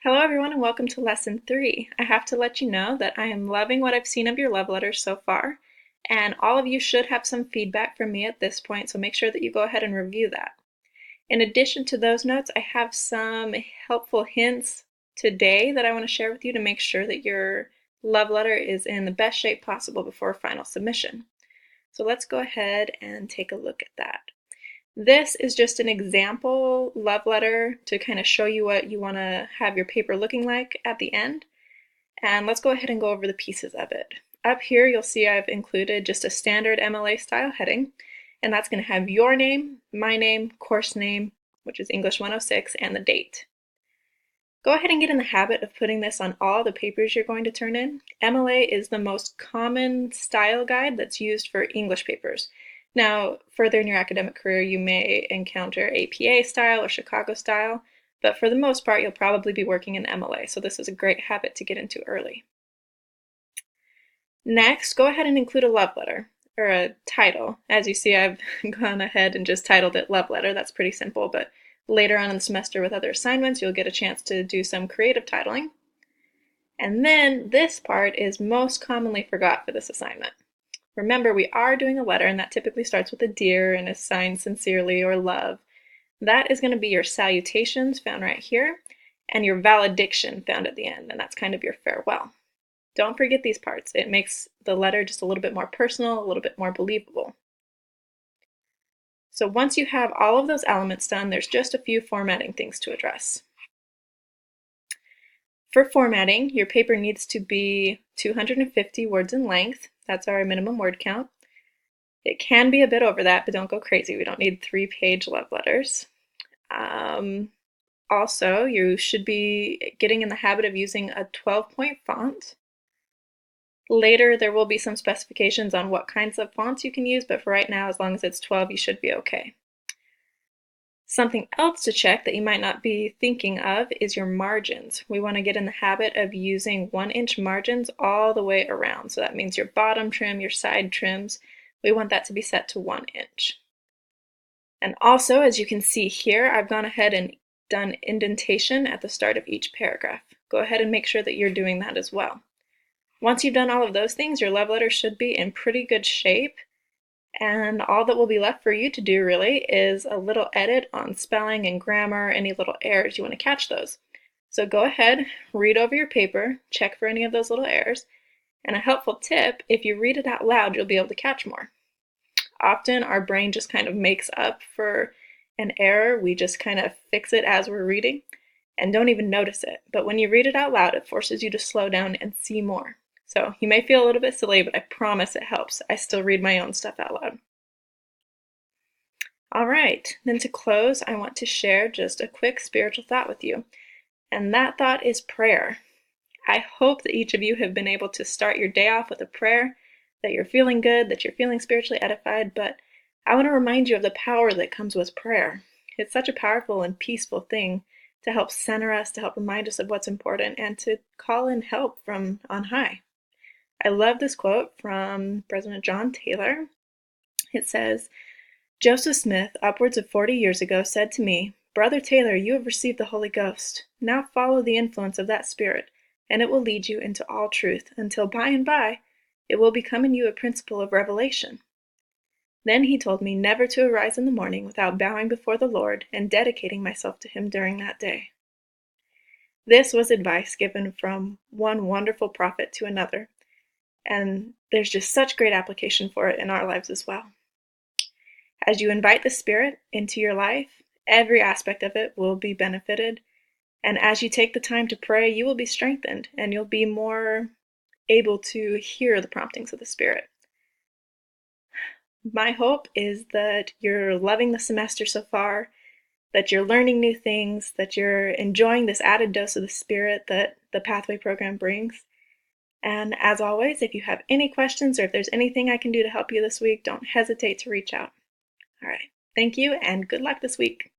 Hello everyone and welcome to lesson 3. I have to let you know that I am loving what I've seen of your love letters so far, and all of you should have some feedback from me at this point, so make sure that you go ahead and review that. In addition to those notes, I have some helpful hints today that I want to share with you to make sure that your love letter is in the best shape possible before final submission. So let's go ahead and take a look at that. This is just an example love letter to kind of show you what you want to have your paper looking like at the end. And let's go ahead and go over the pieces of it. Up here, you'll see I've included just a standard MLA style heading, and that's going to have your name, my name, course name, which is English 106, and the date. Go ahead and get in the habit of putting this on all the papers you're going to turn in. MLA is the most common style guide that's used for English papers. Now, further in your academic career, you may encounter APA style or Chicago style, but for the most part, you'll probably be working in MLA, so this is a great habit to get into early. Next, go ahead and include a love letter, or a title. As you see, I've gone ahead and just titled it love letter. That's pretty simple, but later on in the semester with other assignments, you'll get a chance to do some creative titling. And then this part is most commonly forgot for this assignment. Remember, we are doing a letter, and that typically starts with a dear and is signed sincerely or love. That is going to be your salutations found right here, and your valediction found at the end, and that's kind of your farewell. Don't forget these parts. It makes the letter just a little bit more personal, a little bit more believable. So once you have all of those elements done, there's just a few formatting things to address. For formatting, your paper needs to be 250 words in length. That's our minimum word count. It can be a bit over that, but don't go crazy. We don't need 3-page love letters. Also, you should be getting in the habit of using a 12-point font. Later, there will be some specifications on what kinds of fonts you can use, but for right now, as long as it's 12, you should be okay. Something else to check that you might not be thinking of is your margins. We want to get in the habit of using 1-inch margins all the way around. So that means your bottom trim, your side trims, we want that to be set to 1 inch. And also, as you can see here, I've gone ahead and done indentation at the start of each paragraph. Go ahead and make sure that you're doing that as well. Once you've done all of those things, your love letter should be in pretty good shape, and all that will be left for you to do really is a little edit on spelling and grammar, any little errors you want to catch those. So go ahead, read over your paper, check for any of those little errors, and a helpful tip, if you read it out loud, you'll be able to catch more. Often our brain just kind of makes up for an error, we just kind of fix it as we're reading and don't even notice it. But when you read it out loud, it forces you to slow down and see more. So you may feel a little bit silly, but I promise it helps. I still read my own stuff out loud. All right, then to close, I want to share just a quick spiritual thought with you. And that thought is prayer. I hope that each of you have been able to start your day off with a prayer, that you're feeling good, that you're feeling spiritually edified, but I want to remind you of the power that comes with prayer. It's such a powerful and peaceful thing to help center us, to help remind us of what's important, and to call in help from on high. I love this quote from President John Taylor. It says, "Joseph Smith, upwards of 40 years ago, said to me, 'Brother Taylor, you have received the Holy Ghost. Now follow the influence of that Spirit, and it will lead you into all truth, until by and by it will become in you a principle of revelation.' Then he told me never to arise in the morning without bowing before the Lord and dedicating myself to him during that day." This was advice given from one wonderful prophet to another, and there's just such great application for it in our lives as well. As you invite the Spirit into your life, every aspect of it will be benefited, and as you take the time to pray, you will be strengthened, and you'll be more able to hear the promptings of the Spirit. My hope is that you're loving the semester so far, that you're learning new things, that you're enjoying this added dose of the Spirit that the Pathway program brings. And as always, if you have any questions or if there's anything I can do to help you this week, don't hesitate to reach out. All right. Thank you and good luck this week.